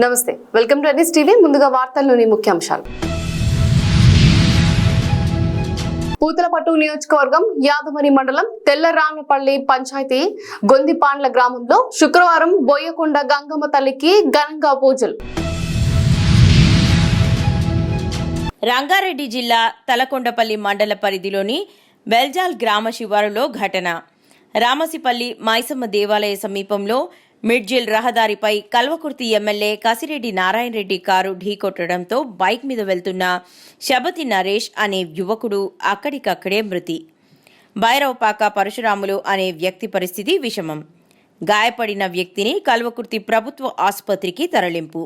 నమస్తే, welcome to NS TV. ముందుగా వార్తల్లోని ముఖ్యాంశాలు. పూతలపట్టు నియోజకవర్గం యాదమరి మండలం తెల్లరామపల్లి పంచాయతీ గొందిపాండ్ల గ్రామంలో శుక్రవారం బోయకొండ గంగమ్మ తల్లికి ఘనంగా పూజలు. రంగారెడ్డి జిల్లా తలకొండపల్లి మండల పరిధిలోని బెల్జాల్ గ్రామ శివారులో ఘటన. రామసిపల్లి మైసమ్మ దేవాలయ సమీపంలో మిడ్జిల్ రహదారిపై కల్వకుర్తి ఎమ్మెల్యే కసిరెడ్డి నారాయణ రెడ్డి కారు ఢీకొట్టడంతో బైక్ మీద వెళ్తున్న శబతి నరేష్ అనే యువకుడు అక్కడికక్కడే మృతి. భైరవపాక పరశురాములు అనే వ్యక్తి పరిస్థితి విషమం. గాయపడిన వ్యక్తిని కల్వకుర్తి ప్రభుత్వ ఆసుపత్రికి తరలింపు.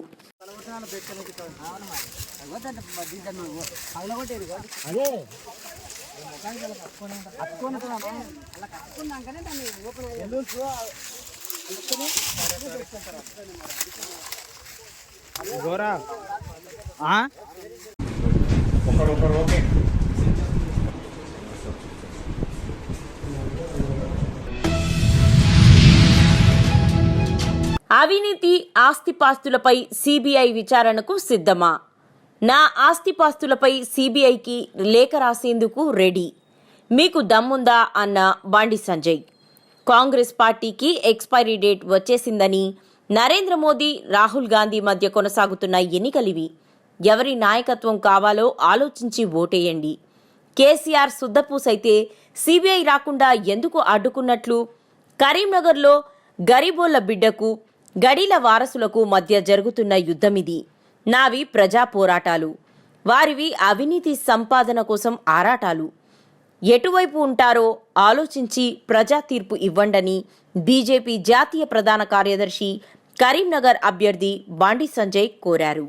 అవినీతి ఆస్తిపాస్తులపై సిబిఐ విచారణకు సిద్ధమా? నా ఆస్తిపాస్తులపై సిబిఐకి లేఖ రాసేందుకు రెడీ, మీకు దమ్ముందా అన్న బండి సంజయ్. కాంగ్రెస్ పార్టీకి ఎక్స్పైరీ డేట్ వచ్చేసిందని నరేంద్ర మోదీ, రాహుల్ గాంధీ మధ్య కొనసాగుతున్న ఎన్నికలివి. ఎవరి నాయకత్వం కావాలో ఆలోచించి ఓటేయండి. కేసీఆర్ సుద్దపూసైతే సిబిఐ రాకుండా ఎందుకు అడ్డుకున్నట్లు? కరీంనగర్లో గరీబోళ్ల బిడ్డకు, గడీల వారసులకు మధ్య జరుగుతున్న యుద్ధమిది. నావి ప్రజా పోరాటాలు, వారివి అవినీతి సంపాదన కోసం ఆరాటాలు. ఎటువైపు ఉంటారో ఆలోచించి ప్రజా తీర్పు ఇవ్వండని బీజేపీ జాతీయ ప్రధాన కార్యదర్శి, కరీంనగర్ అభ్యర్థి బండి సంజయ్ కోరారు.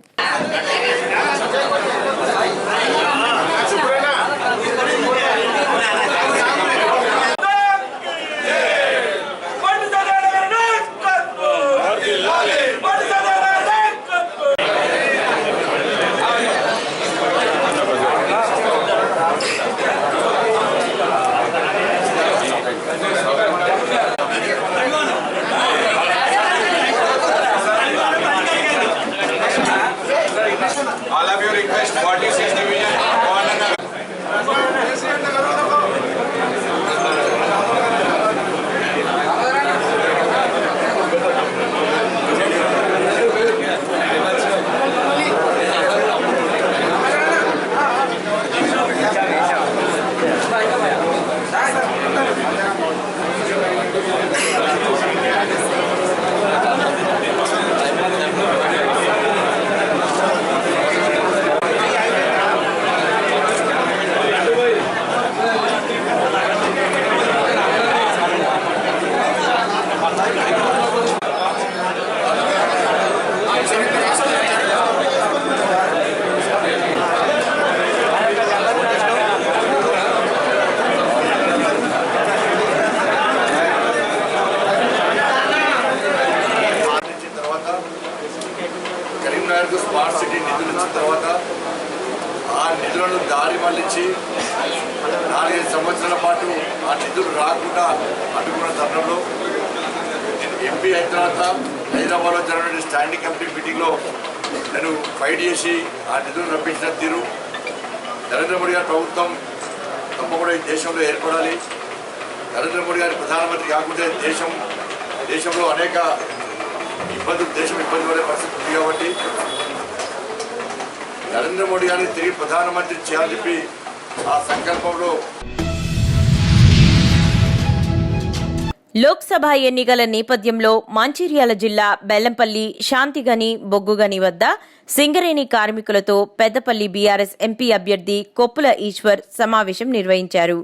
స్మార్ట్ సిటీ నిధులు ఇచ్చిన తర్వాత ఆ నిధులను దారి మళ్లించి 4-5 సంవత్సరాల పాటు ఆ నిధులు రాకుండా అడ్డుకున్న తరుణంలో ఎంపీ అయిన తర్వాత హైదరాబాద్లో జరిగిన స్టాండింగ్ కమిటీ మీటింగ్లో నేను ఫైట్ చేసి ఆ నిధులు రప్పించిన తీరు నరేంద్ర మోడీ గారి ప్రభుత్వం తప్పకుండా ఈ దేశంలో ఏర్పడాలి. నరేంద్ర మోడీ గారి ప్రధానమంత్రి కాకుంటే దేశంలో అనేక దేశం ఇబ్బంది పడే పరిస్థితి ఉంది. కాబట్టి నరేంద్ర మోడీ గారిని తిరిగి ప్రధానమంత్రి చేయాలని చెప్పి ఆ సంకల్పంలో లోక్సభ ఎన్నికల నేపథ్యంలో మంచిర్యాల జిల్లా బెల్లంపల్లి శాంతిగని బొగ్గుగని వద్ద సింగరేణి కార్మికులతో పెద్దపల్లి బీఆర్ఎస్ ఎంపీ అభ్యర్థి కొప్పుల ఈశ్వర్ సమావేశం నిర్వహించారు.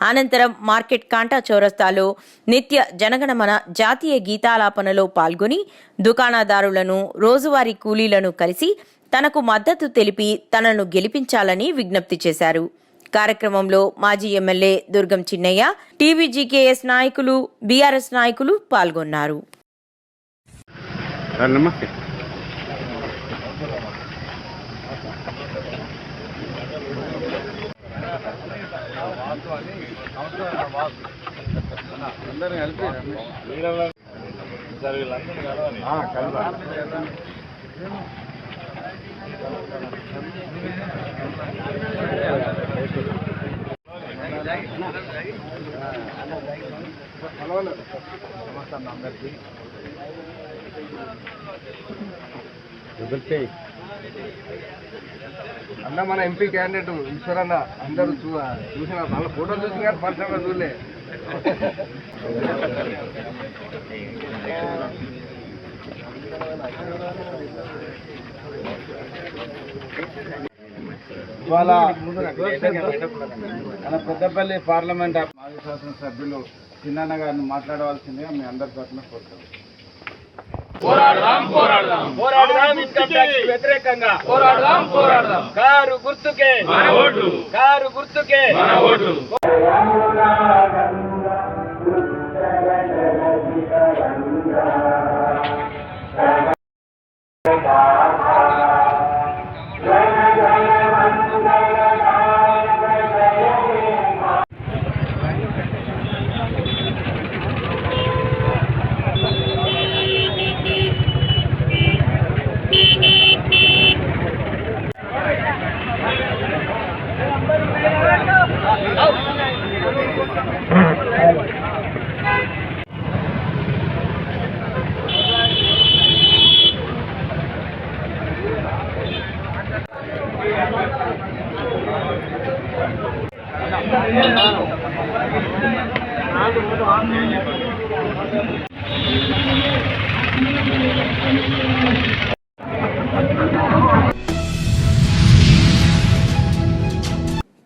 అనంతరం మార్కెట్ కాంటా చౌరస్తాలో నిత్య జనగణమన జాతీయ గీతాలాపనలో పాల్గొని దుకాణదారులను, రోజువారీ కూలీలను కలిసి తనకు మద్దతు తెలిపి తనను గెలిపించాలని విజ్ఞప్తి చేశారు. కార్యక్రమంలో మాజీ ఎమ్మెల్యే దుర్గం చిన్నయ్య, టీబీజీకేఎస్ నాయకులు, బీఆర్ఎస్ నాయకులు పాల్గొన్నారు. అందరినీ కలిపి అన్న మన ఎంపీ క్యాండిడేట్ ఈశ్వరన్న అందరూ చూసిన వాళ్ళ ఫోటోలు చూసి కానీ పర్సనల్గా చూడలే. ఇవాళ మన పెద్దపల్లి పార్లమెంట్ మాజీ శాసనసభ్యులు చిన్నన్న గారిని మాట్లాడవలసిందిగా మీ అందరి తరఫున కోరుతాం. పోరాడదాం పోరాడదాం పోరాడదాం ఇన్కమ్ ట్యాక్స్ వ్యతిరేకంగా పోరాడదాం పోరాడదాం. కారు గుర్తుకే మన ఓటు, కారు గుర్తుకే మన ఓటు.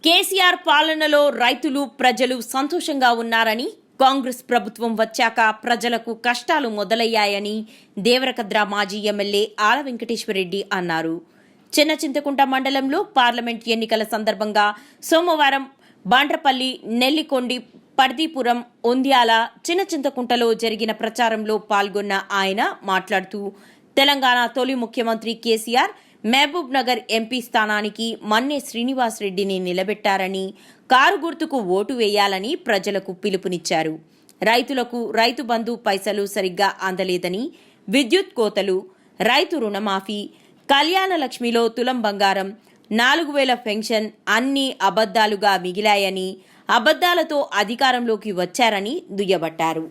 కేసీఆర్ పాలనలో రైతులు ప్రజలు సంతోషంగా ఉన్నారని, కాంగ్రెస్ ప్రభుత్వం వచ్చాక ప్రజలకు కష్టాలు మొదలయ్యాయని దేవరకద్ర మాజీ ఎమ్మెల్యే ఆల వెంకటేశ్వరరెడ్డి అన్నారు. చిన్నచింతకుంట మండలంలో పార్లమెంట్ ఎన్నికల సందర్భంగా సోమవారం బాండ్రపల్లి, నెల్లికొండి, పర్దీపురం, ఒంద్యాల, చిన్నచింతకుంటలో జరిగిన ప్రచారంలో పాల్గొన్న ఆయన మాట్లాడుతూ తెలంగాణ తొలి ముఖ్యమంత్రి కేసీఆర్ మహబూబ్ నగర్ ఎంపీ స్థానానికి మన్నే శ్రీనివాసరెడ్డిని నిలబెట్టారని, కారు గుర్తుకు ఓటు వేయాలని ప్రజలకు పిలుపునిచ్చారు. రైతులకు రైతు బంధు పైసలు సరిగ్గా అందలేదని, విద్యుత్ కోతలు, రైతు రుణమాఫీ, కళ్యాణ లక్ష్మిలో తులం బంగారం, 4000 పెన్షన్ అన్నీ అబద్దాలుగా మిగిలాయని, అబద్దాలతో అధికారంలోకి వచ్చారని దుయ్యబట్టారు.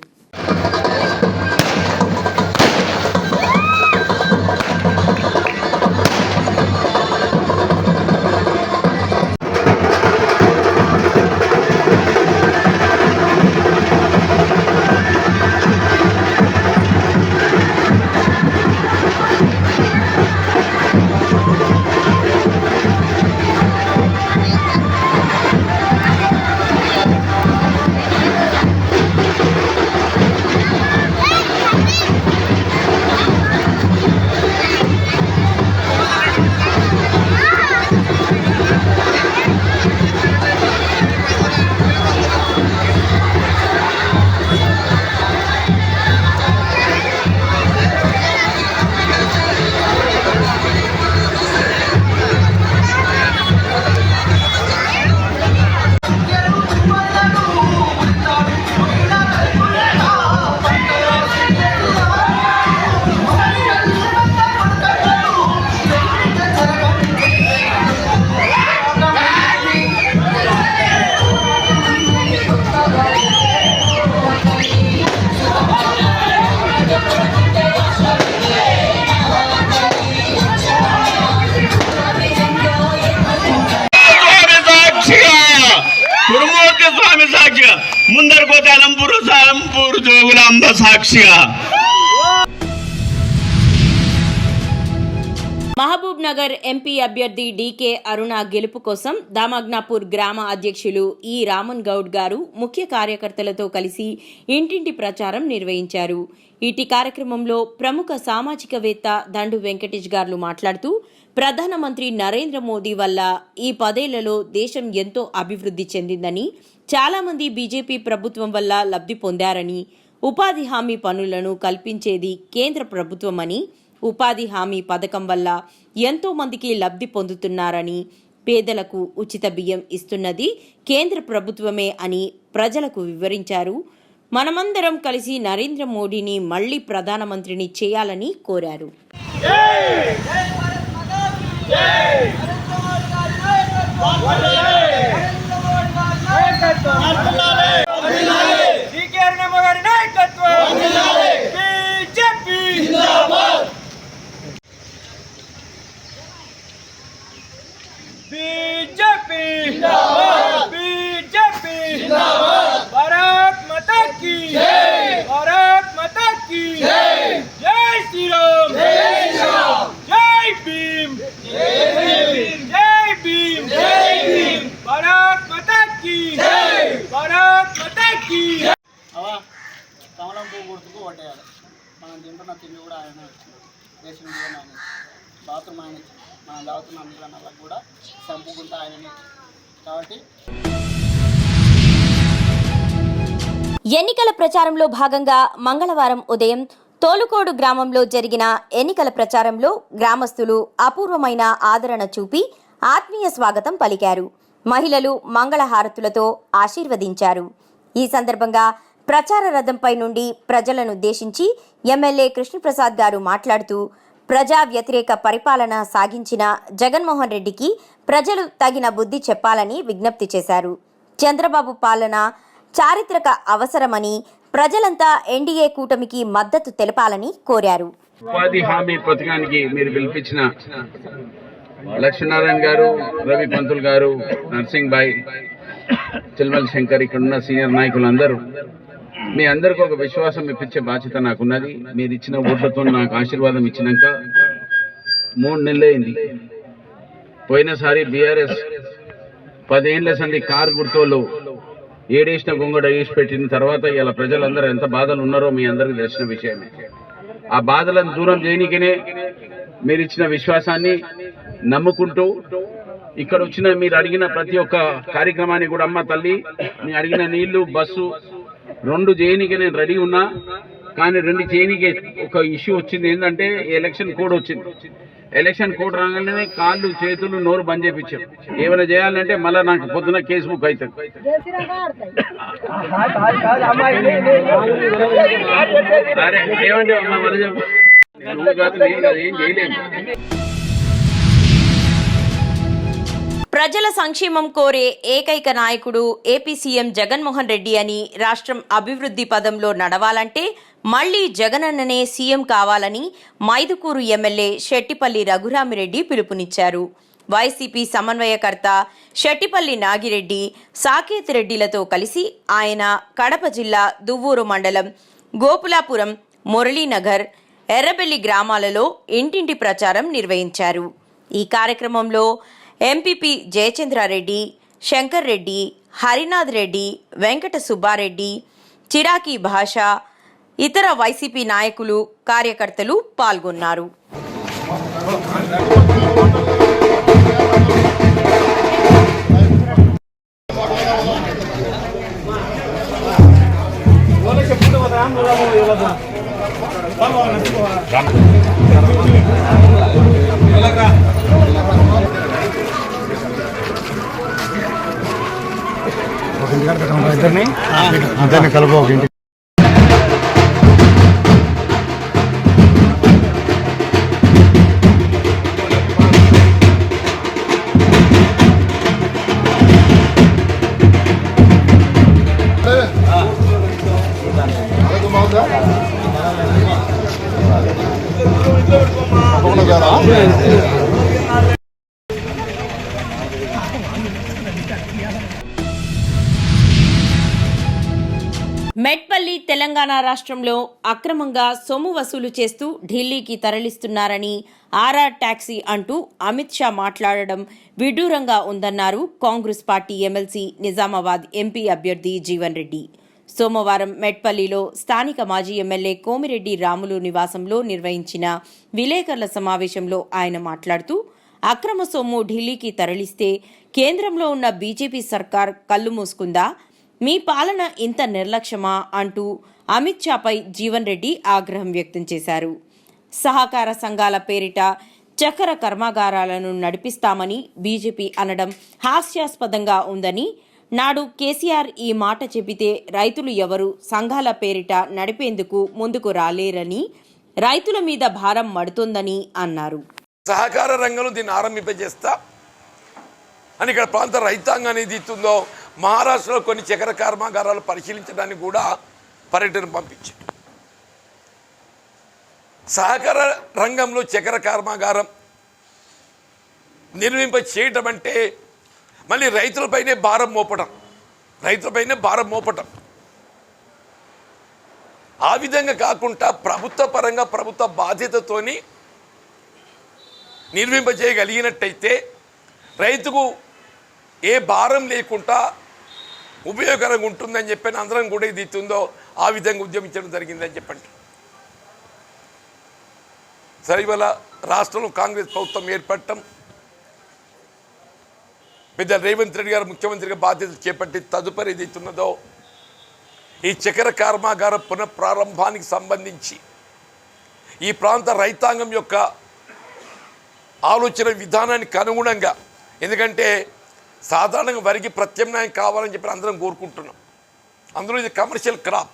సాక్షిగా మహబూబ్ నగర్ ఎంపీ అభ్యర్థి డీకే అరుణ గెలుపు కోసం దామగ్నాపూర్ గ్రామ అధ్యక్షులు ఈ రామన్ గౌడ్ గారు ముఖ్య కార్యకర్తలతో కలిసి ఇంటింటి ప్రచారం నిర్వహించారు. ఇటీ కార్యక్రమంలో ప్రముఖ సామాజికవేత్త దండు వెంకటేష్ గారు మాట్లాడుతూ ప్రధానమంత్రి నరేంద్ర మోదీ వల్ల ఈ 10 ఏళ్లలో దేశం ఎంతో అభివృద్ధి చెందిందని, చాలా మంది బీజేపీ ప్రభుత్వం వల్ల లబ్ధి పొందారని, ఉపాధి హామీ పనులను కల్పించేది కేంద్ర ప్రభుత్వమని, ఉపాధి హామీ పథకం వల్ల ఎంతో మందికి లబ్ధి పొందుతున్నారని, పేదలకు ఉచిత బియ్యం ఇస్తున్నది కేంద్ర ప్రభుత్వమే అని ప్రజలకు వివరించారు. మనమందరం కలిసి నరేంద్ర మోడీని మళ్లీ ప్రధానమంత్రిని చేయాలని కోరారు. बीजेपी बीजेपी भारत माता की भारत माता की जय श्री राम जय भीम जय भीम भारत माता की भारत माता की అవా కమలం పువ్వు గుర్తుకు ఓటేయాలి. మనం తింటున్న తిండి కూడా ఆయన రేషన్ కూడా ఆయన బాత్రూమ్ ఆయన మనం తాగుతున్న నీళ్ళ నల్లకు కూడా సంపుకుంటా ఆయననే కాబట్టి ఎన్నికల ప్రచారంలో భాగంగా మంగళవారం ఉదయం తోలుకోడు గ్రామంలో జరిగిన ఎన్నికల ప్రచారంలో గ్రామస్తులు అపూర్వమైన ఆదరణ చూపి ఆత్మీయ స్వాగతం పలికారు. మహిళలు మంగళహారతులతో ఆశీర్వదించారు. ఈ సందర్భంగా ప్రచార రథంపై నుండి ప్రజలనుద్దేశించి ఎమ్మెల్యే కృష్ణప్రసాద్ గారు మాట్లాడుతూ ప్రజా వ్యతిరేక పరిపాలన సాగించిన జగన్మోహన్ రెడ్డికి ప్రజలు తగిన బుద్ధి చెప్పాలని విజ్ఞప్తి చేశారు. చంద్రబాబు పాలన చారిత్రక అవసరమని ప్రజలంతా ఎన్డీఏ కూటమికి మద్దతు తెలపాలని కోరారు. ఉపాధి హామీ పథకానికి మీరు పిలిపించిన లక్ష్మీనారాయణ గారు, రవి పంతులు గారు, నర్సింగ్ బాయ్, చిల్మల్ శంకర్, ఇక్కడున్న సీనియర్ నాయకులందరూ మీ అందరికీ ఒక విశ్వాసం ఇప్పించే బాధ్యత నాకున్నది. మీరు ఇచ్చిన ఓట్లతో నాకు ఆశీర్వాదం ఇచ్చినాక 3 నెలలైంది. పోయినసారి బీఆర్ఎస్ 10 ఏళ్ల సంది కారు గుర్తోళ్ళు ఏడేసిన గొంగడ వేసి పెట్టిన తర్వాత ఇలా ప్రజలందరూ ఎంత బాధలు ఉన్నారో మీ అందరికీ తెలిసిన విషయమే. ఆ బాధలను దూరం చేయనికనే మీరు ఇచ్చిన విశ్వాసాన్ని నమ్ముకుంటూ ఇక్కడ వచ్చిన మీరు అడిగిన ప్రతి ఒక్క కార్యక్రమాన్ని కూడా అమ్మ తల్లి మీరు అడిగిన నీళ్లు, బస్సు 2 చేయనికే నేను రెడీ ఉన్నా. కానీ 2 చేయనికే ఒక ఇష్యూ వచ్చింది. ఏంటంటే ఎలక్షన్ కోడ్ వచ్చింది. ఎలక్షన్ కోడ్ రాగానే కాళ్ళు, చేతులు, నోరు బంద్ చేయించాం. ఏమైనా చేయాలంటే మళ్ళీ నాకు పొద్దున కేసు బుక్ అవుతుంది. సరే ఏమంటే నువ్వు కాదు నేను కాదు ఏం చేయలేదు. ప్రజల సంక్షేమం కోరే ఏకైక నాయకుడు ఏపీ సీఎం జగన్మోహన్ రెడ్డి అని, రాష్ట్రం అభివృద్ధి పదంలో నడవాలంటే మళ్లీ జగనన్ననే సీఎం కావాలని మైదుకూరు ఎమ్మెల్యే శెట్టిపల్లి రఘురామిరెడ్డి పిలుపునిచ్చారు. వైసీపీ సమన్వయకర్త శెట్టిపల్లి నాగిరెడ్డి, సాకేత్ రెడ్డిలతో కలిసి ఆయన కడప జిల్లా దువ్వూరు మండలం గోపులాపురం, మురళీనగర్, ఎర్రబెల్లి గ్రామాలలో ఇంటింటి ప్రచారం నిర్వహించారు. ఈ కార్యక్రమంలో ఎంపీపీ జయచంద్రారెడ్డి, శంకర్ రెడ్డి, హరినాథ్ రెడ్డి, వెంకట సుబ్బారెడ్డి, చిరాకీ భాష, ఇతర వైసీపీ నాయకులు, కార్యకర్తలు పాల్గొన్నారు. ఇద్దరిని కలుపు ఒక ఇంటి మెట్పల్లి తెలంగాణ రాష్ట్రంలో అక్రమంగా సొమ్ము వసూలు చేస్తూ ఢిల్లీకి తరలిస్తున్నారని ఆర్ఆర్ టాక్సీ అంటూ అమిత్ షా మాట్లాడడం విడ్డూరంగా ఉందన్నారు Congress party MLC Nizamabad MP అభ్యర్థి జీవన్ రెడ్డి. సోమవారం మెట్పల్లిలో స్థానిక మాజీ ఎమ్మెల్యే కోమిరెడ్డి రాములు నివాసంలో నిర్వహించిన విలేకరుల సమావేశంలో ఆయన మాట్లాడుతూ అక్రమ సొమ్ము ఢిల్లీకి తరలిస్తే కేంద్రంలో ఉన్న బీజేపీ సర్కార్ కళ్ళు మూసుకుందా? మీ పాలన ఇంత నిర్లక్ష్యమా అంటూ అమిత్ షాపై జీవన్ రెడ్డి ఆగ్రహం వ్యక్తం చేశారు. సహకార సంఘాల పేరిట చక్కెర కర్మాగారాలను నడిపిస్తామని బీజేపీ అనడం హాస్యాస్పదంగా ఉందని, నాడు కేసీఆర్ ఈ మాట చెబితే రైతులు ఎవరు సంఘాల పేరిట నడిపేందుకు ముందుకు రాలేరని, రైతుల మీద భారం పడుతోందని అన్నారు. సహకార రంగంలో దీన్ని ఆరంభింపజేస్తా అని ఇక్కడ ప్రాంత రైతాంగం అనేది ఇస్తుందో మహారాష్ట్రలో కొన్ని చక్కెర కర్మాగారాలు పరిశీలించడానికి కూడా పర్యటన పంపించారు. సహకార రంగంలో చక్కెర కర్మాగారం నిర్మింప చేయటం అంటే మళ్ళీ రైతులపైనే భారం మోపటం. ఆ విధంగా కాకుండా ప్రభుత్వ పరంగా ప్రభుత్వ బాధ్యతతోని నిర్మింపజేయగలిగినట్టయితే రైతుకు ఏ భారం లేకుండా ఉపయోగకరంగా ఉంటుందని చెప్పి అందరం కూడా ఇది ఇస్తుందో ఆ విధంగా ఉద్యమించడం జరిగిందని చెప్పండి. సరే, ఇవాళ రాష్ట్రంలో కాంగ్రెస్ ప్రభుత్వం ఏర్పడటం, పెద్ద రేవంత్ రెడ్డి గారు ముఖ్యమంత్రిగా బాధ్యతలు చేపట్టి తదుపరి ఇది ఇస్తున్నదో ఈ చక్కెర కర్మాగార పునఃప్రారంభానికి సంబంధించి ఈ ప్రాంత రైతాంగం యొక్క ఆలోచన విధానానికి అనుగుణంగా, ఎందుకంటే సాధారణంగా వరికి ప్రత్యామ్నాయం కావాలని చెప్పి అందరం కోరుకుంటున్నాం. అందులో ఇది కమర్షియల్ క్రాప్.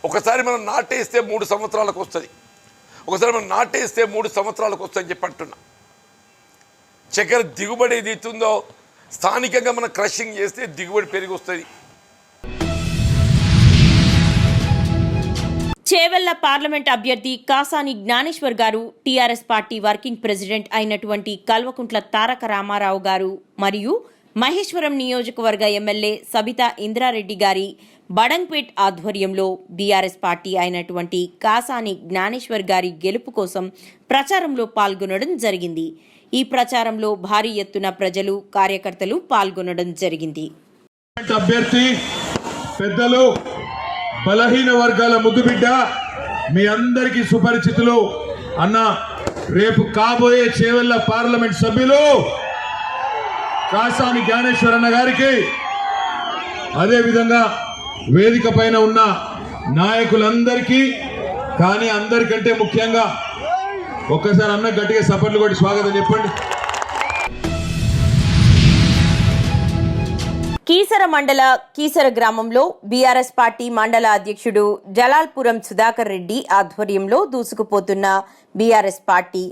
ఒకసారి మనం నాటేస్తే 3 సంవత్సరాలకు వస్తుంది, ఒకసారి మనం నాటేస్తే 3 సంవత్సరాలకు వస్తుందని చెప్పి అంటున్నాం. చక్కెర దిగుబడి ఏది ఇస్తుందో స్థానికంగా మనం క్రషింగ్ చేస్తే దిగుబడి పెరిగి వస్తుంది. చేవెళ్ల పార్లమెంట్ అభ్యర్థి కాసాని జ్ఞానేశ్వర్ గారు, టీఆర్ఎస్ పార్టీ వర్కింగ్ ప్రెసిడెంట్ అయినటువంటి కల్వకుంట్ల తారక రామారావు గారు మరియు మహేశ్వరం నియోజకవర్గ ఎమ్మెల్యే సబితా ఇంద్రారెడ్డి గారి బడంగ్పేట్ ఆధ్వర్యంలో బీఆర్ఎస్ పార్టీ అయినటువంటి కాసాని జ్ఞానేశ్వర్ గారి గెలుపు కోసం ప్రచారంలో పాల్గొనడం జరిగింది. ఈ ప్రచారంలో భారీ ఎత్తున ప్రజలు, కార్యకర్తలు పాల్గొనడం జరిగింది. అభ్యర్థి పెద్దలు, బలహీన వర్గాల ముద్దుబిడ్డ, మీ అందరికీ సుపరిచితులు అన్న, రేపు కాబోయే చేవెళ్ల పార్లమెంట్ సభ్యులు కాసాని జ్ఞానేశ్వర్ అన్న గారికి, అదేవిధంగా వేదిక పైన ఉన్న నాయకులందరికీ, కానీ అందరికంటే ముఖ్యంగా ఒక్కసారి అన్న గట్టిగా సపర్లు కొట్టి స్వాగతం చెప్పండి. కీసర మండల కీసర గ్రామంలో బీఆర్ఎస్ పార్టీ మండల అధ్యక్షుడు జలాల్పురం సుధాకర్ రెడ్డి ఆధ్వర్యంలో దూసుకుపోతున్న బీఆర్ఎస్ పార్టీ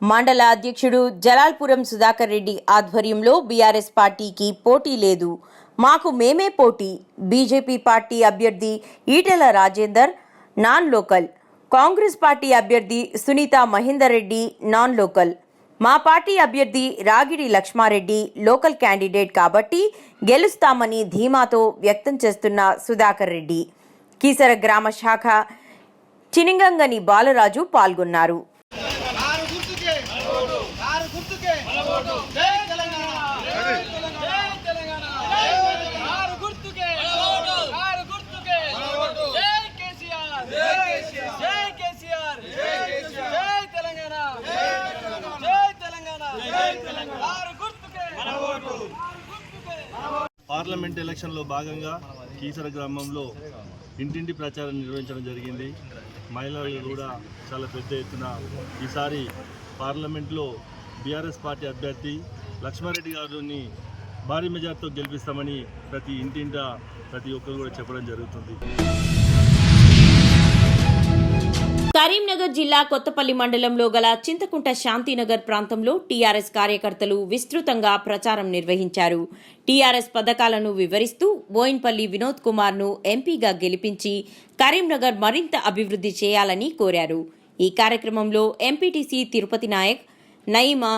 మండల అధ్యక్షుడు జలాల్పురం సుధాకర్ రెడ్డి ఆధ్వర్యంలో బీఆర్ఎస్ పార్టీకి పోటీ లేదు, మాకు మేమే పోటీ. బీజేపీ పార్టీ అభ్యర్థి Etela Rajender non local, Congress party అభ్యర్థి సునీత మహేందర్ రెడ్డి నాన్ లోకల్, మా పార్టీ అభ్యర్థి రాగిడి లక్ష్మారెడ్డి లోకల్ క్యాండిడేట్ కాబట్టి గెలుస్తామని ధీమాతో వ్యక్తం చేస్తున్న సుధాకర్ రెడ్డి. కీసర గ్రామ శాఖ చినింగంగని బాలరాజు పాల్గొన్నారు. పార్లమెంట్ ఎలక్షన్లో భాగంగా కీసర గ్రామంలో ఇంటింటి ప్రచారం నిర్వహించడం జరిగింది. మహిళలు కూడా చాలా పెద్ద ఎత్తున ఈసారి పార్లమెంట్లో బీఆర్ఎస్ పార్టీ అభ్యర్థి లక్ష్మారెడ్డి గారిని భారీ మెజార్టీతో గెలిపిస్తామని ప్రతి ఒక్కరు కూడా చెప్పడం జరుగుతుంది. కరీంనగర్ జిల్లా కొత్తపల్లి మండలంలో గల చింతకుంట శాంతినగర్ ప్రాంతంలో టీఆర్ఎస్ కార్యకర్తలు విస్తృతంగా ప్రచారం నిర్వహించారు. టీఆర్ఎస్ పథకాలను వివరిస్తూ బోయిన్పల్లి వినోద్ కుమార్ ను ఎంపీగా గెలిపించి కరీంనగర్ మరింత అభివృద్ధి చేయాలని కోరారు. ఈ కార్యక్రమంలో ఎంపీటీసీ తిరుపతి నాయక్, నయీమా,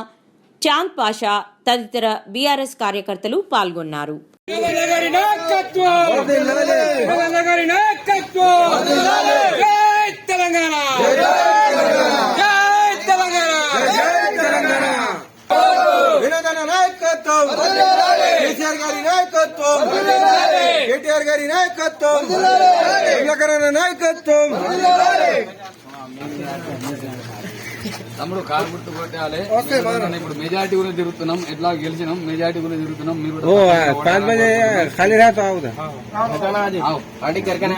చాంద్ పాషా తదితర బీఆర్ఎస్ కార్యకర్తలు పాల్గొన్నారు. తెలంగాణ జై తెలంగాణ జై తెలంగాణ వినోదన నాయకత్వం కేసీఆర్ గారి నాయకత్వం కేటీఆర్ గారి నాయకత్వం తెలంగాణ నాయకత్వం తమ్ముడు కారు గుర్తు కొట్టాలి. ఇప్పుడు మెజార్టీ గురించి తిరుగుతున్నాం, ఎట్లా గెలిచినాం, మెజార్టీ గురించి తిరుగుతున్నాం. మీరు ఖాళీ రాత పార్టీ కరకనే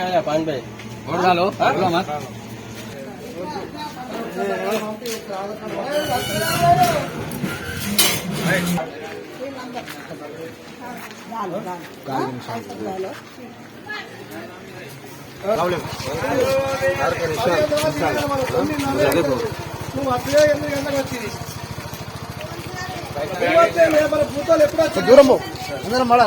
ఓడాలో నువ్వు అప్పుడే 8 గంటలకు వచ్చింది దూరము అందరం మడ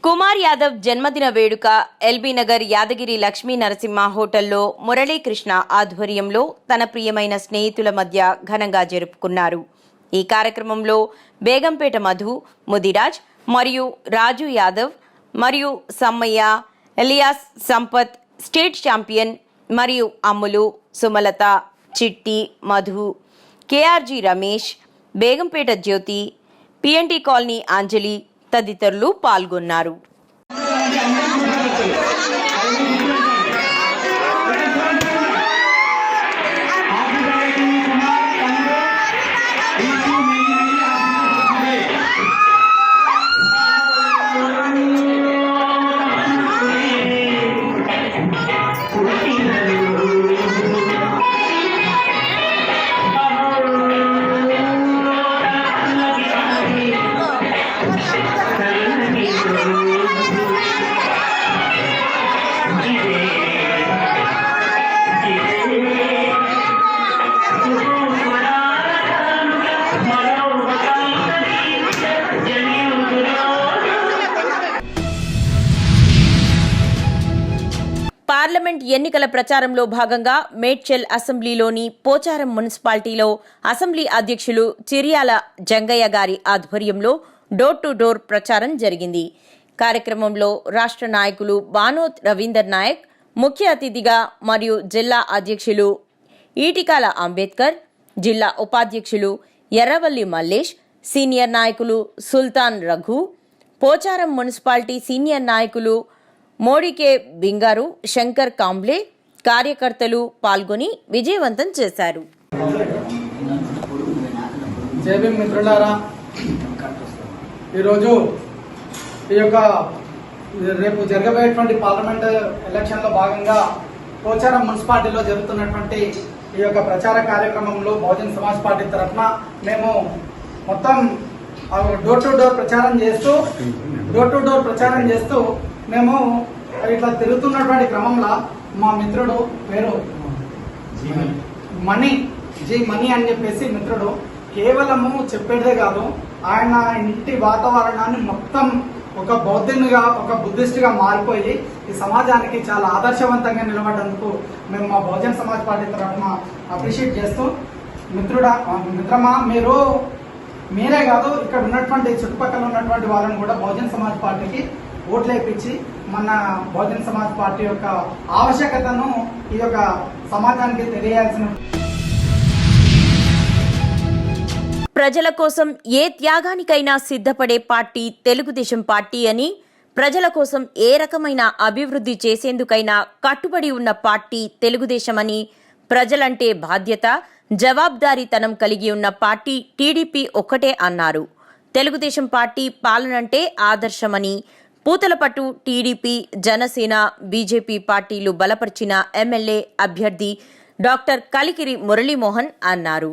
కుమార్ యాదవ్ జన్మదిన వేడుక ఎల్బీ నగర్ యాదగిరి లక్ష్మీ నరసింహ హోటల్లో మురళీకృష్ణ ఆధ్వర్యంలో తన ప్రియమైన స్నేహితుల మధ్య ఘనంగా జరుపుకున్నారు. ఈ కార్యక్రమంలో బేగంపేట మధు, ముదిరాజ్ మరియు రాజు యాదవ్ మరియు Sammaiah, alias Sampath, state champion మరియు Ammulu, Sumalatha, Chitti, Madhu, KRG Ramesh, Begumpet Jyothi, PNT colony Anjali తదితరులు పాల్గొన్నారు. పార్లమెంట్ ఎన్నికల ప్రచారంలో భాగంగా మేడ్చల్ అసెంబ్లీలోని పోచారం మున్సిపాలిటీలో అసెంబ్లీ అధ్యక్షులు చిర్యాల జంగయ్య గారి ఆధ్వర్యంలో డోర్ టు డోర్ ప్రచారం జరిగింది. కార్యక్రమంలో రాష్ట్ర నాయకులు బానోత్ రవీందర్ నాయక్ ముఖ్య అతిథిగా మరియు జిల్లా అధ్యక్షులు ఈటికాల అంబేద్కర్, జిల్లా ఉపాధ్యక్షులు ఎర్రవల్లి మల్లేష్, సీనియర్ నాయకులు సుల్తాన్ రఘు, పోచారం మున్సిపాలిటీ సీనియర్ నాయకులు మోడికే బింగారు, శంకర్ కాంబ్లే కార్యకర్తలు పాల్గొని విజయవంతం చేశారు. జేబీ మిత్రులారా, ఈరోజు ఈ యొక్క రేపు జరగబోయేటువంటి పార్లమెంట్ ఎలక్షన్లో భాగంగా పోచారం మున్సిపాలిటీలో జరుగుతున్నటువంటి ఈ యొక్క ప్రచార కార్యక్రమంలో బహుజన్ సమాజ్ పార్టీ తరఫున మేము మొత్తం డోర్ టు డోర్ ప్రచారం చేస్తూ మేము ఇట్లా తిరుగుతున్నటువంటి క్రమంలో మా మిత్రుడు పేరు మణి అని చెప్పేసి మిత్రుడు కేవలము చెప్పేదే కాదు, ఆయన ఇంటి వాతావరణాన్ని మొత్తం ఒక బౌద్ధునిగా, ఒక బుద్ధిస్ట్గా మారిపోయి ఈ సమాజానికి చాలా ఆదర్శవంతంగా నిలబడ్డందుకు మేము మా బహుజన్ సమాజ్ పార్టీ తరఫున అప్రిషియేట్ చేస్తూ, మిత్రమా మీరే కాదు ఇక్కడ ఉన్నటువంటి చుట్టుపక్కల ఉన్నటువంటి వాళ్ళని కూడా బహుజన్ సమాజ్ పార్టీకి ఓట్లు వేయించి మన బహుజన్ సమాజ్ పార్టీ యొక్క ఆవశ్యకతను ఈ యొక్క సమాజానికి తెలియాల్సిన. ప్రజల కోసం ఏ త్యాగానికైనా సిద్ధపడే పార్టీ తెలుగుదేశం పార్టీ అని, ప్రజల కోసం ఏ రకమైన అభివృద్ధి చేసేందుకైనా కట్టుబడి ఉన్న పార్టీ తెలుగుదేశం అని, ప్రజలంటే బాధ్యత, జవాబుదారీతనం కలిగి ఉన్న పార్టీ టీడీపీ ఒక్కటే అన్నారు. తెలుగుదేశం పార్టీ పాలనంటే ఆదర్శమని, పూతలపట్టు టీడీపీ, జనసేన, బీజేపీ పార్టీలు బలపరిచిన ఎమ్మెల్యే అభ్యర్థి డాక్టర్ కలికిరి మురళీమోహన్ అన్నారు.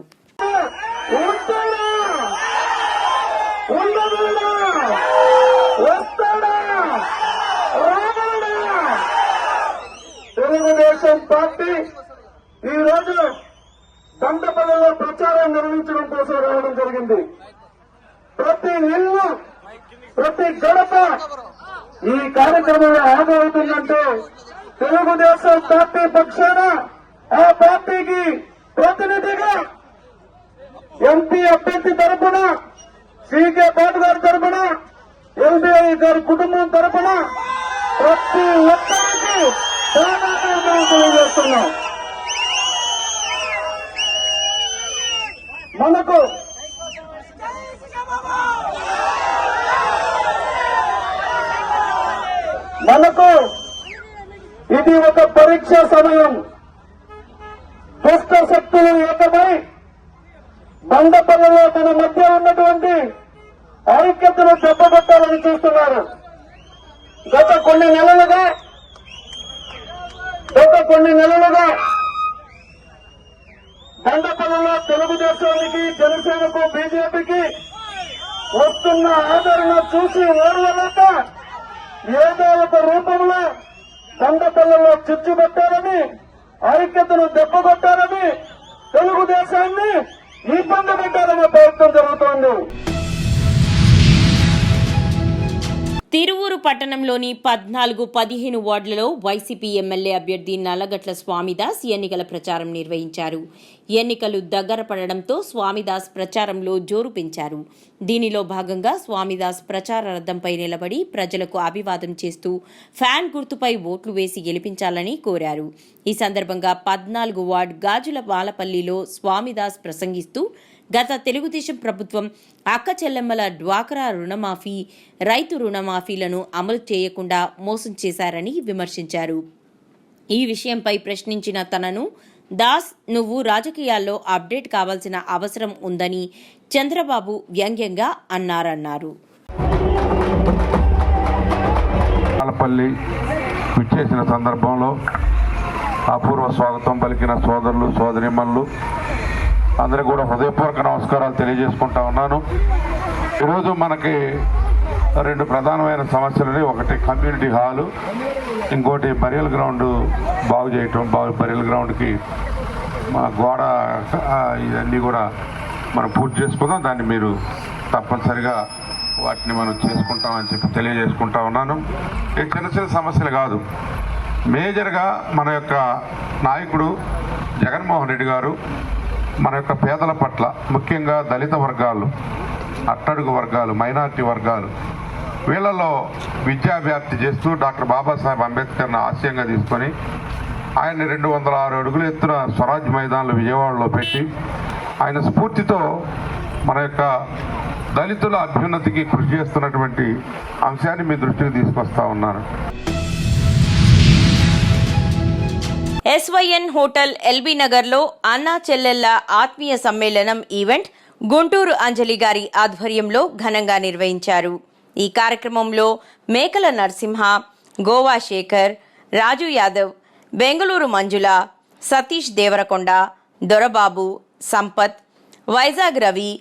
తెలుగుదేశం పార్టీ ఈ రోజు దండపల్లిలో ప్రచారం నిర్వహించడం కోసం రావడం జరిగింది. ప్రతి ఇల్లు, ప్రతి గడప ఈ కార్యక్రమంలో హాజరవుతుందంటే తెలుగుదేశం పార్టీ పక్షాన ఆ పార్టీకి ప్రతినిధిగా ఎంపీ అభ్యర్థి తరఫున, సీకే పాటు గారి తరఫున, ఎల్బీఐ గారి కుటుంబం తరఫున ప్రతి ఒక్కరికి తెలియజేస్తున్నాం. మనకు ఇది ఒక పరీక్ష సమయం. దుష్ట శక్తులు ఏకమై బండపల్లిలో మన మధ్య ఉన్నటువంటి ఐక్యతను దెబ్బకొట్టాలని చూస్తున్నారు. గత కొన్ని నెలలుగా దండపల్లిలో తెలుగుదేశానికి, జనసేనకు, బీజేపీకి వస్తున్న ఆదరణ చూసి ఓర్వలేక ఏదో ఒక రూపంలో దండపల్లిలో చిచ్చు పెట్టారని, ఐక్యతను దెబ్బకొట్టారని, తెలుగుదేశాన్ని ఇబ్బంది పెట్టారనే ప్రయత్నం జరుగుతోంది. తిరువూరు పట్టణంలోని 14-15 వార్డులలో వైసీపీ ఎమ్మెల్యే అభ్యర్థి నల్లగట్ల స్వామిదాస్ ఎన్నికల ప్రచారం నిర్వహించారు. ఎన్నికలు దగ్గర పడడంతో స్వామిదాస్ ప్రచారంలో జోరు పెంచారు. దీనిలో భాగంగా స్వామిదాస్ ప్రచార రథంపై నిలబడి ప్రజలకు అభివాదం చేస్తూ ఫ్యాన్ గుర్తుపై ఓట్లు వేసి గెలిపించాలని కోరారు. ఈ సందర్భంగా 14 వార్డు గాజుల బాలపల్లిలో స్వామిదాస్ ప్రసంగిస్తూ గత తెలుగుదేశం ప్రభుత్వం అక్క చెల్లెమ్మల డ్వాక్రా రుణమాఫీ, రైతు రుణమాఫీలను అమలు చేయకుండా మోసం చేశారని విమర్శించారు. ఈ విషయంపై ప్రశ్నించిన తనను దాస్, నువ్వు రాజకీయాల్లో అప్డేట్ కావాల్సిన అవసరం ఉందని చంద్రబాబు వ్యంగ్యంగా అన్నారు. బాలపల్లి విచ్చేసిన సందర్భంలో అపూర్వ స్వాగతం పలికిన సోదరులు, సోదరీమణులు అందరికీ కూడా హృదయపూర్వక నమస్కారాలు తెలియజేసుకుంటా ఉన్నాను. ఈరోజు మనకి 2 ప్రధానమైన సమస్యలని, ఒకటి కమ్యూనిటీ హాలు, ఇంకోటి బరియల్ గ్రౌండ్ బాగు చేయటం. బరియల్ గ్రౌండ్కి మా గోడ ఇవన్నీ కూడా మనం పూర్తి చేసుకుందాం. దాన్ని మీరు తప్పనిసరిగా వాటిని మనం చేసుకుంటామని చెప్పి తెలియజేసుకుంటా ఉన్నాను. ఇది చిన్న చిన్న సమస్యలు కాదు. మేజర్గా మన యొక్క నాయకుడు జగన్మోహన్ రెడ్డి గారు మన యొక్క పేదల పట్ల, ముఖ్యంగా దళిత వర్గాలు, అట్టడుగు వర్గాలు, మైనారిటీ వర్గాలు, వీళ్ళలో విద్యా వ్యాప్తి చేస్తూ డాక్టర్ బాబాసాహెబ్ అంబేద్కర్ను ఆశయంగా తీసుకొని ఆయన్ని 206 అడుగుల ఎత్తున స్వరాజ్ మైదాన్లు విజయవాడలో పెట్టి ఆయన స్ఫూర్తితో మన యొక్క దళితుల అభ్యున్నతికి కృషి చేస్తున్నటువంటి అంశాన్ని మీ దృష్టికి తీసుకొస్తా ఉన్నాను. SYN హోటల్ ఎల్బీ నగర్లో అన్నా చెల్లెళ్ల ఆత్మీయ సమ్మేళనం ఈవెంట్ గుంటూరు అంజలి గారి ఆధ్వర్యంలో ఘనంగా నిర్వహించారు. ఈ కార్యక్రమంలో మేకల నరసింహ, గోవా శేఖర్, రాజు యాదవ్, బెంగళూరు మంజుల, సతీష్ దేవరకొండ, దొరబాబు, సంపత్, వైజాగ్ రవి,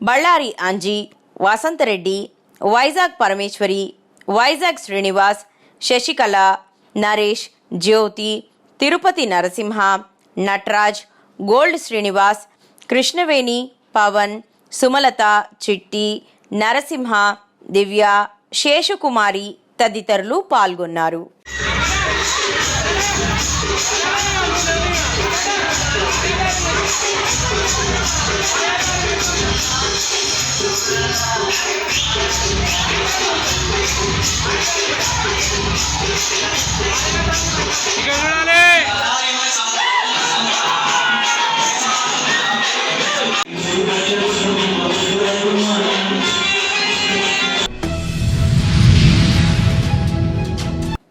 బళ్ళారి అంజీ, వసంతరెడ్డి, వైజాగ్ పరమేశ్వరి, వైజాగ్ శ్రీనివాస్, శశికళ, నరేష్, జ్యోతి, తిరుపతి నరసింహ, నటరాజ్, గోల్డ్ శ్రీనివాస్, కృష్ణవేణి, పవన్, సుమలత, చిట్టి, నరసింహ, దివ్య, శేషకుమారి తదితరులు పాల్గొన్నారు.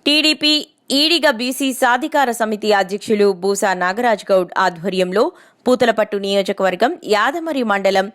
టీడీపీ ఈడిగ బీసీ సాధికార సమితి అధ్యక్షులు బూసా నాగరాజ్ గౌడ్ ఆధ్వర్యంలో పూతలపట్టు నియోజకవర్గం యాదమరి మండలం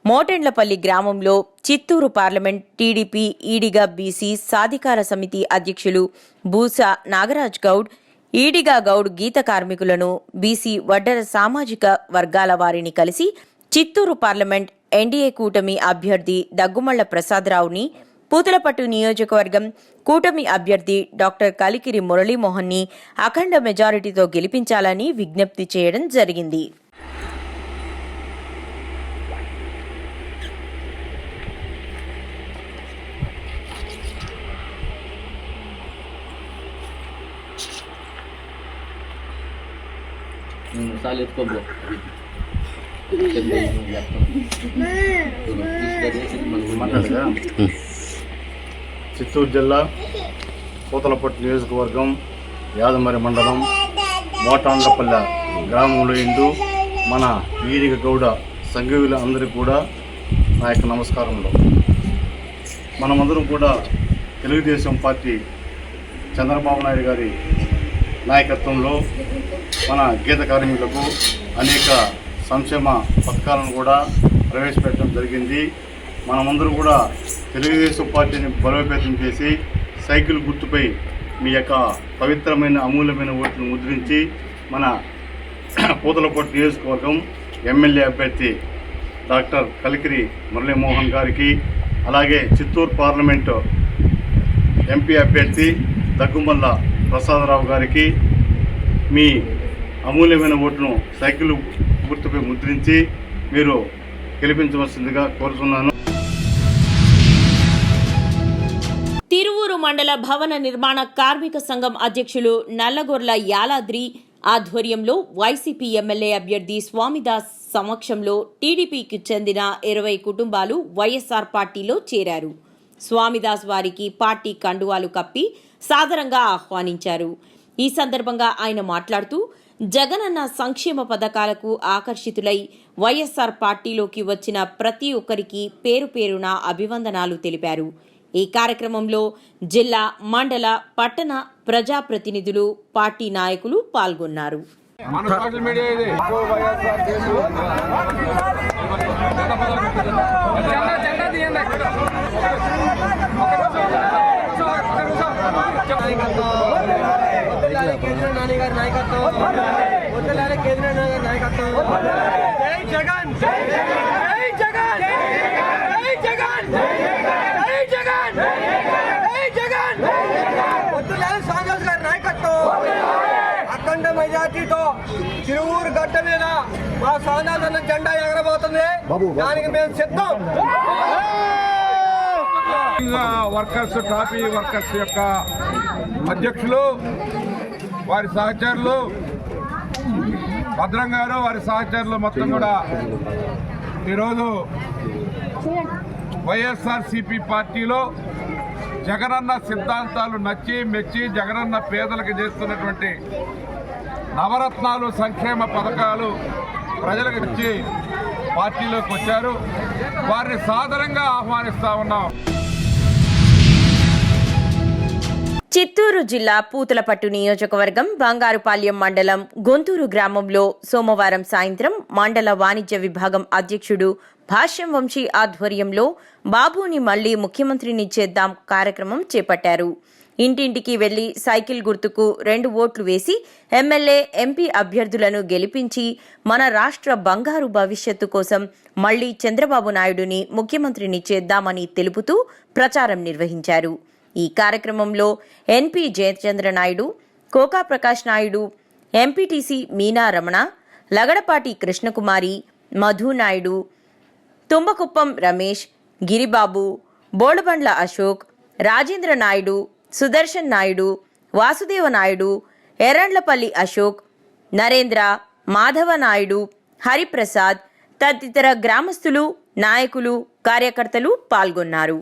మోటెండ్లపల్లి గ్రామంలో Chittoor parliament TDP Ediga BC సాధికార సమితి అధ్యక్షులు బూసా నాగరాజ్ గౌడ్, ఈడిగా గౌడ్ గీత కార్మికులను, బీసీ వడ్డర సామాజిక వర్గాల వారిని కలిసి చిత్తూరు పార్లమెంట్ ఎన్డీఏ కూటమి అభ్యర్థి దగ్గుమళ్ల ప్రసాదరావుని, పూతలపట్టు నియోజకవర్గం కూటమి అభ్యర్థి డాక్టర్ కలికిరి మురళీమోహన్ని అఖండ మెజారిటీతో గెలిపించాలని విజ్ఞప్తి చేయడం జరిగింది. చిత్తూరు జిల్లా పూతలపట్టు నియోజకవర్గం యాదమరి మండలం మోటాండ్లపల్లె గ్రామంలో ఇందు మన ఈడిగ గౌడ సంఘీయుల అందరికీ కూడా నా యొక్క నమస్కారంలో. మనమందరం కూడా తెలుగుదేశం పార్టీ చంద్రబాబు నాయుడు గారి నాయకత్వంలో మన గీత కార్మికులకు అనేక సంక్షేమ పథకాలను కూడా ప్రవేశపెట్టడం జరిగింది. మనమందరూ కూడా తెలుగుదేశం పార్టీని బలోపేతం చేసి సైకిల్ గుర్తుపై మీ యొక్క పవిత్రమైన అమూల్యమైన ఓట్లను ముద్రించి మన పూతలపట్టు నియోజకవర్గం ఎమ్మెల్యే అభ్యర్థి డాక్టర్ కలికిరి మురళీమోహన్ గారికి, అలాగే చిత్తూరు పార్లమెంటు ఎంపీ అభ్యర్థి దగ్గుమల్ల ప్రసాదరావు గారికి మీ అమూల్యమైన ఓటును సైకిల్ గుర్తుపై ముద్రించి మీరు గెలిపించవలసిందిగా కోరుతున్నాను. తిరువూరు మండల భవన నిర్మాణ కార్మిక సంఘం అధ్యక్షులు నల్లగొర్ల యాలాద్రి ఆధ్వర్యంలో వైసీపీ ఎమ్మెల్యే అభ్యర్థి స్వామిదాస్ సమక్షంలో టీడీపీకి చెందిన 20 కుటుంబాలు వైఎస్ఆర్ పార్టీలో చేరారు. స్వామిదాస్ వారికి పార్టీ కండువాలు కప్పి సాదరంగా ఆహ్వానించారు. ఈ సందర్భంగా ఆయన మాట్లాడుతూ జగనన్న సంక్షేమ పథకాలకు ఆకర్షితులై వైఎస్ఆర్ పార్టీలోకి వచ్చిన ప్రతి ఒక్కరికి పేరు పేరున అభివందనాలు తెలిపారు. ఈ కార్యక్రమంలో జిల్లా, మండల, పట్టణ ప్రజాప్రతినిధులు, పార్టీ నాయకులు పాల్గొన్నారు. అఖండ మెజార్టీతో తిరువూరు గడ్డ మీద మా సాధారణ జెండా ఎగరబోతుంది. దానికి మేము సిద్ధం. వర్కర్స్, ట్రాఫీ వర్కర్స్ యొక్క అధ్యక్షులు, వారి సహచరులు, భద్రం గారు, వారి సహచరులు మొత్తం కూడా ఈరోజు వైఎస్ఆర్సీపీ పార్టీలో జగనన్న సిద్ధాంతాలు నచ్చి మెచ్చి జగనన్న పేదలకు చేస్తున్నటువంటి నవరత్నాలు, సంక్షేమ పథకాలు ప్రజలకు ఇచ్చి పార్టీలోకి వచ్చారు. వారిని సాదరంగా ఆహ్వానిస్తా ఉన్నాం. చిత్తూరు జిల్లా పూతలపట్టు నియోజకవర్గం బంగారుపాళ్యం మండలం గొంతూరు గ్రామంలో సోమవారం సాయంత్రం మండల వాణిజ్య విభాగం అధ్యక్షుడు భాష్యం వంశీ ఆధ్వర్యంలో బాబుని మళ్లీ ముఖ్యమంత్రిని చేద్దాం కార్యక్రమం చేపట్టారు. ఇంటింటికి వెళ్లి సైకిల్ గుర్తుకు 2 ఓట్లు వేసి ఎమ్మెల్యే, ఎంపీ అభ్యర్థులను గెలిపించి మన రాష్ట్ర బంగారు భవిష్యత్తు కోసం మళ్లీ చంద్రబాబు నాయుడుని ముఖ్యమంత్రిని చేద్దామని తెలుపుతూ ప్రచారం నిర్వహించారు. ఈ కార్యక్రమంలో ఎన్పీ జయచంద్ర నాయుడు, కోకా ప్రకాష్ నాయుడు, ఎంపీటీసీ మీనా రమణ, లగడపాటి కృష్ణకుమారి, మధు నాయుడు, తుంబకుప్పం రమేష్, గిరిబాబు, బోళబండ్ల అశోక్, రాజేంద్ర నాయుడు, సుదర్శన్ నాయుడు, వాసుదేవ నాయుడు, ఎర్రండ్లపల్లి అశోక్, నరేంద్ర, మాధవ నాయుడు, హరిప్రసాద్ తదితర గ్రామస్తులు, నాయకులు, కార్యకర్తలు పాల్గొన్నారు.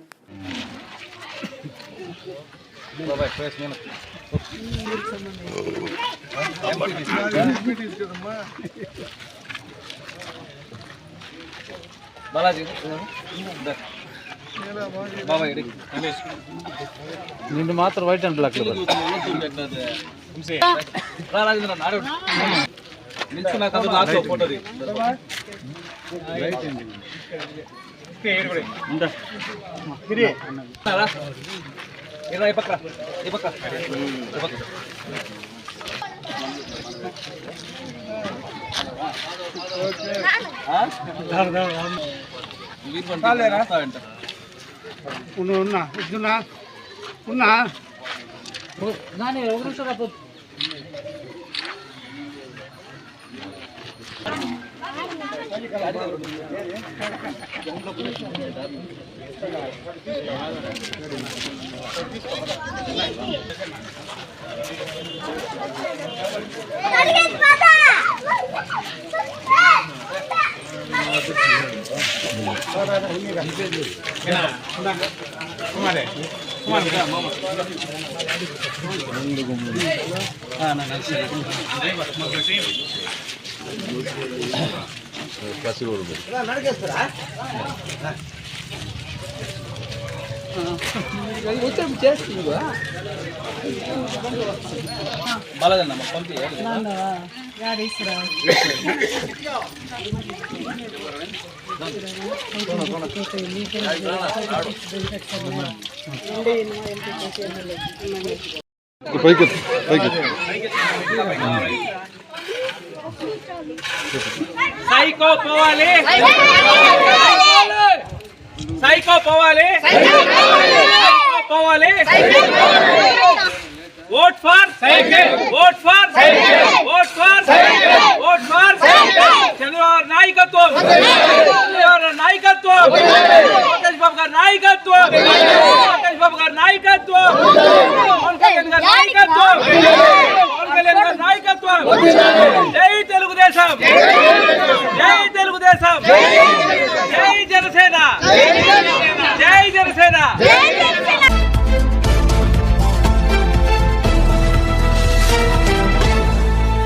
నిన్ను మాత్రం వైట్ అండ్ బ్లాక్ సైకో పోవాలి, సైకో పోవాలి, పోవాలి. Vote for cycle, vote for cycle, vote for cycle, vote for cycle. Chandrababu నాయకత్వం, చంద్రబాబు నాయకత్వం, లోకేష్ బాబు గారి నాయకత్వం, లోకేష్ బాబు గారి నాయకత్వం, పవన్ కళ్యాణ్ గారి నాయకత్వం, పవన్ కళ్యాణ్ గారి నాయకత్వం. జై తెలుగుదేశం, జై తెలుగుదేశం, జై జనసేన, జై జనసేన.